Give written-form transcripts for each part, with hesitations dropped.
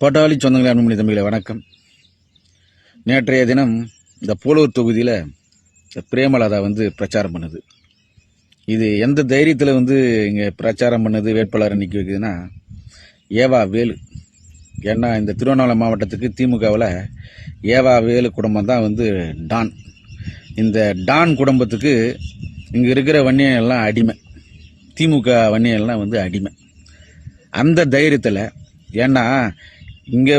பாட்டாளி சொந்தங்களே, அன்புமணி தம்பிகளை வணக்கம். நேற்றைய தினம் இந்த போலூர் தொகுதியில் இந்த பிரேமலதா பிரச்சாரம் பண்ணுது. இது எந்த தைரியத்தில் இங்கே பிரச்சாரம் பண்ணுது, வேட்பாளரை நிற்க வைக்குதுன்னா, ஏவா வேலு. ஏன்னா இந்த திருவண்ணாமலை மாவட்டத்துக்கு திமுகவில் ஏவா வேலு குடும்பம் தான் டான். இந்த டான் குடும்பத்துக்கு இங்கே இருக்கிற வன்னியெல்லாம் அடிமை, திமுக வன்னியெல்லாம் அடிமை. அந்த தைரியத்தில், ஏன்னா இங்கே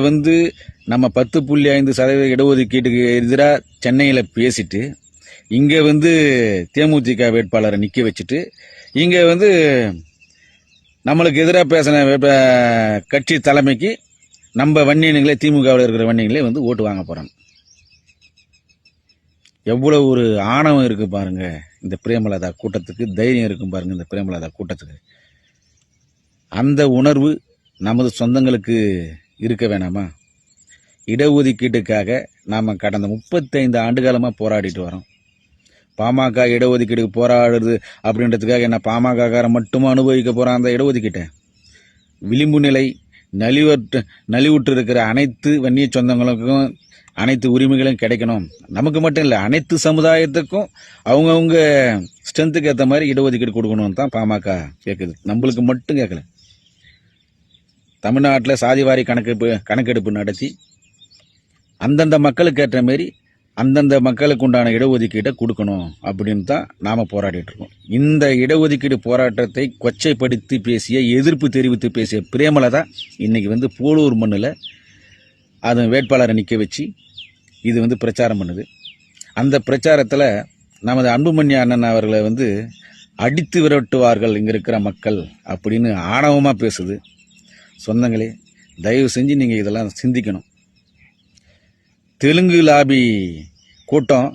நம்ம 10.5% இடஒதுக்கீட்டுக்கு எதிராக சென்னையில் பேசிட்டு, இங்கே தேமுதிக வேட்பாளரை நிற்க வச்சுட்டு, இங்கே நம்மளுக்கு எதிராக பேசின கட்சி தலைமைக்கு நம்ம வன்னியனுங்களே, திமுகவில் இருக்கிற வன்னியங்களே ஓட்டு வாங்க போகிறாங்க. எவ்வளோ ஒரு ஆணவம் இருக்குது பாருங்க இந்த பிரேமலதா கூட்டத்துக்கு, தைரியம் இருக்கும் பாருங்க இந்த பிரேமலதா கூட்டத்துக்கு. அந்த உணர்வு நமது சொந்தங்களுக்கு இருக்க வேணாமா? இடஒதுக்கீட்டுக்காக நாம் கடந்த 35 ஆண்டு காலமாக போராடிட்டு வரோம். பாமக இடஒதுக்கீடுக்கு போராடுறது அப்படின்றதுக்காக என்ன பாமகக்காரன் மட்டும் அனுபவிக்க போகிறான் அந்த இடஒதுக்கீட்டை? விளிம்பு நிலை, நலிவுற்று இருக்கிற அனைத்து வன்னிய சொந்தங்களுக்கும் அனைத்து உரிமைகளும் கிடைக்கணும். நமக்கு மட்டும் இல்லை, அனைத்து சமுதாயத்துக்கும் அவங்கவுங்க ஸ்ட்ரென்த்துக்கு ஏற்ற மாதிரி இடஒதுக்கீடு கொடுக்கணும்னு தான் பாமக கேட்குது. நம்மளுக்கு மட்டும் கேட்கல. தமிழ்நாட்டில் சாதிவாரி கணக்கெடுப்பு நடத்தி அந்தந்த மக்களுக்கு ஏற்ற மாரி அந்தந்த மக்களுக்கு உண்டான இடஒதுக்கீட்டை கொடுக்கணும் அப்படின்னு தான் நாம் போராடிட்டு இருக்கோம். இந்த இடஒதுக்கீடு போராட்டத்தை கொச்சைப்படுத்தி பேசிய, எதிர்ப்பு தெரிவித்து பேசிய பிரேமலதா இன்னைக்கு போலூர் மண்ணில் அது வேட்பாளரை நிற்க வச்சு இது பிரச்சாரம் பண்ணுது. அந்த பிரச்சாரத்தில் நமது அன்புமணி அண்ணன் அவர்களை அடித்து விரட்டுவார்கள் இங்கே இருக்கிற மக்கள் அப்படின்னு ஆணவமாக பேசுது. சொந்தங்களே, தயவு செஞ்சு நீங்கள் இதெல்லாம் சிந்திக்கணும். தெலுங்கு லாபி கூட்டம்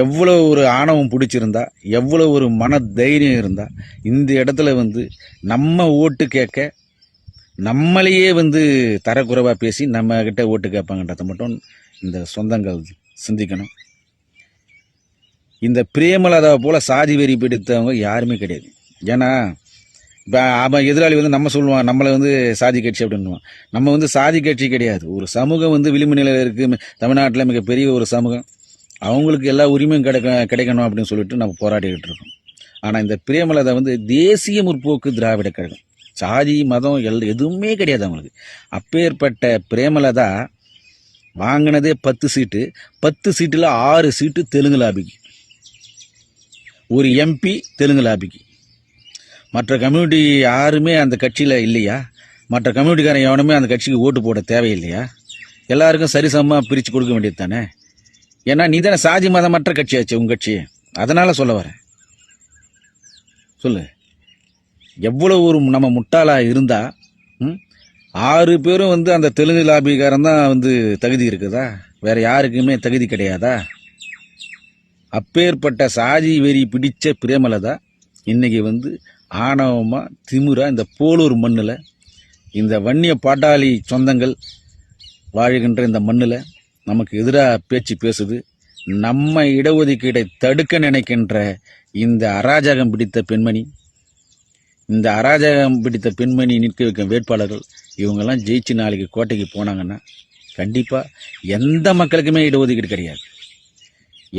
எவ்வளோ ஒரு ஆணவம் பிடிச்சிருந்தா, எவ்வளோ ஒரு மன தைரியம் இருந்தால் இந்த இடத்துல நம்ம ஓட்டு கேட்க, நம்மளையே தரக்குறைவாக பேசி நம்ம கிட்ட ஓட்டு கேட்பாங்கன்றதை மட்டும் இந்த சொந்தங்கள் சிந்திக்கணும். இந்த பிரேமலதாவை போல் சாதி வெறி பிடித்தவங்க யாருமே கிடையாது. ஏன்னா இப்போ அவன் எதிராளி நம்ம சொல்லுவான், நம்மளை சாதி கட்சி அப்படின்னுவான். நம்ம சாதி கட்சி கிடையாது. ஒரு சமூகம் விளிம்பு நிலையில் இருக்குது தமிழ்நாட்டில், மிகப்பெரிய ஒரு சமூகம். அவங்களுக்கு எல்லா உரிமையும் கிடைக்கணும் அப்படின்னு சொல்லிட்டு நம்ம போராடிக்கிட்டு இருக்கோம். ஆனால் இந்த பிரேமலதா தேசிய முற்போக்கு திராவிட கழகம், சாதி மதம் எதுவுமே கிடையாது அவங்களுக்கு. அப்பேற்பட்ட பிரேமலதா வாங்கினதே 10 சீட்டு. 10 சீட்டில் 6 சீட்டு தெலுங்கு லாபிக்கு, ஒரு எம்பி தெலுங்கு லாபிக்கு. மற்ற கம்யூனிட்டி யாருமே அந்த கட்சியில் இல்லையா? மற்ற கம்யூனிட்டிக்காரன் எவனுமே அந்த கட்சிக்கு ஓட்டு போட தேவையில்லையா? எல்லாருக்கும் சரிசமமாக பிரித்து கொடுக்க வேண்டியது தானே? ஏன்னா நீ தானே சாதி மதமற்ற கட்சியாச்சு உங்கள் கட்சி. அதனால் சொல்ல வரேன். சொல்லு, எவ்வளோ ஒரு நம்ம முட்டாளாக இருந்தால் 6 பேரும் அந்த தெலுங்கு லாபிக்காரன் தான் தகுதி இருக்குதா? வேற யாருக்குமே தகுதி கிடையாதா? அப்பேற்பட்ட சாதி வெறி பிடிச்ச பிரேமலதா இன்னைக்கு ஆணவமாக திமுறா இந்த போலூர் மண்ணில், இந்த வன்னிய பாட்டாளி சொந்தங்கள் வாழ்கின்ற இந்த மண்ணில் நமக்கு எதிராக பேச்சு பேசுது. நம்ம இடஒதுக்கீடை தடுக்க நினைக்கின்ற இந்த அராஜகம் பிடித்த பெண்மணி, இந்த அராஜகம் பிடித்த பெண்மணி நிற்க வைக்கும் வேட்பாளர்கள் இவங்கெல்லாம் ஜெயிச்சு நாளைக்கு கோட்டைக்கு போனாங்கன்னா கண்டிப்பாக எந்த மக்களுக்குமே இடஒதுக்கீடு கிடையாது.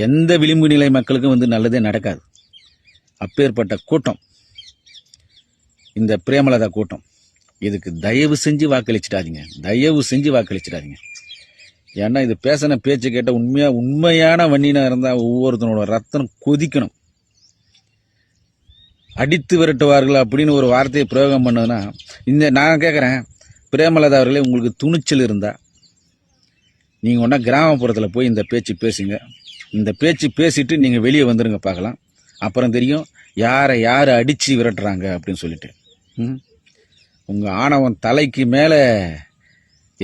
எந்த விளிம்பு நிலை மக்களுக்கும் நல்லதே நடக்காது. அப்பேற்பட்ட கூட்டம் இந்த பிரேமலதா கூட்டம். இதுக்கு தயவு செஞ்சு வாக்களிச்சிடாதீங்க, தயவு செஞ்சு வாக்களிச்சிடாதீங்க. ஏன்னா இது பேசின பேச்சு கேட்ட உண்மையான வன்னினா இருந்தால் ஒவ்வொருத்தனோட ரத்தம் கொதிக்கணும். அடித்து விரட்டுவார்கள் அப்படின்னு ஒரு வார்த்தையை பிரயோகம் பண்ணதுன்னா, நான் கேட்குறேன், பிரேமலதா அவர்களே, உங்களுக்கு துணிச்சல் இருந்தால் நீங்கள் ஒன்றா கிராமப்புறத்தில் போய் இந்த பேச்சு பேசுங்க. இந்த பேச்சு பேசிட்டு நீங்கள் வெளியே வந்துடுங்க, பார்க்கலாம். அப்புறம் தெரியும் யாரை அடித்து விரட்டுறாங்க அப்படின்னு சொல்லிட்டு. உங்கள் ஆணவம் தலைக்கு மேலே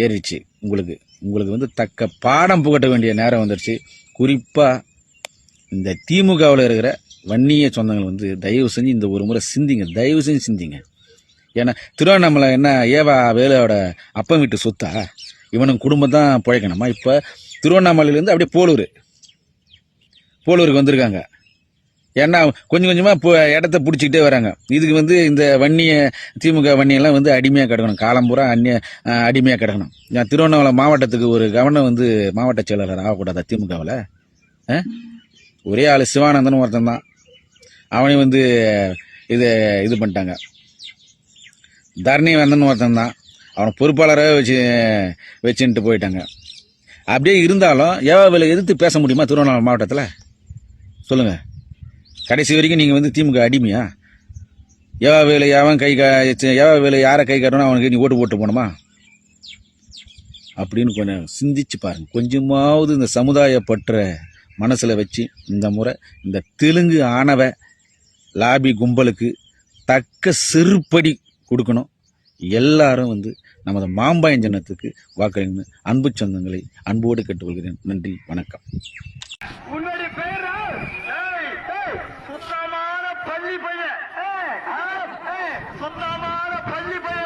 ஏறிச்சு. உங்களுக்கு தக்க பாடம் புகட்ட வேண்டிய நேரம் வந்துடுச்சு. குறிப்பாக இந்த திமுகவில் இருக்கிற வன்னிய சொந்தங்கள் தயவு செஞ்சு இந்த ஒரு முறை சிந்திங்க, தயவு செஞ்சு சிந்திங்க. ஏன்னா திருவண்ணாமலை என்ன ஏவா வேலையோட அப்பன் வீட்டு சொத்தா? இவனுக்கு குடும்பம் தான் பிழைக்கணுமா? இப்போ திருவண்ணாமலையிலேருந்து அப்படியே போலூருக்கு வந்திருக்காங்க. ஏன்னா கொஞ்சம் கொஞ்சமாக இப்போ இடத்த பிடிச்சிக்கிட்டே வராங்க. இதுக்கு வந்து இந்த வன்னிய திமுக வன்னியெல்லாம் வந்து அடிமையாக கிடக்கணும், காலம்பூரா அடிமையாக கிடக்கணும். நான் திருவண்ணாமலை மாவட்டத்துக்கு ஒரு கவர்னர் வந்து மாவட்ட செயலாளர் ஆகக்கூடாதா திமுகவில்? ஒரே ஆள் சிவானந்தன் ஒருத்தன் தான், அவனையும் வந்து இது பண்ணிட்டாங்க. தரணி வந்தன் ஒருத்தன் தான், அவனை பொறுப்பாளராக வச்சுன்ட்டு போயிட்டாங்க. அப்படியே இருந்தாலும் ஏவாவில் எதிர்த்து பேச முடியுமா திருவண்ணாமலை மாவட்டத்தில்? சொல்லுங்கள். கடைசி வரைக்கும் நீங்கள் வந்து திமுக அடிமையா? ஏவாவேலு ஏவாவேலு யாரை கை காட்டணும் அவனுக்கு நீ ஓட்டு போட்டு போகணுமா அப்படின்னு கொஞ்சம் சிந்திச்சு பாருங்க. கொஞ்சமாவது இந்த சமுதாய பற்ற மனசில் வச்சு இந்த முறை இந்த தெலுங்கு ஆணவ லாபி கும்பலுக்கு தக்க செருப்படி கொடுக்கணும். எல்லாரும் வந்து நமது மாம்பாயம் சின்னத்துக்கு வாக்களிக்கணும். அன்பு சொந்தங்களை அன்போடு கேட்டுக்கொள்கிறேன். நன்றி, வணக்கம். சுத்தமான பள்ளி பையன்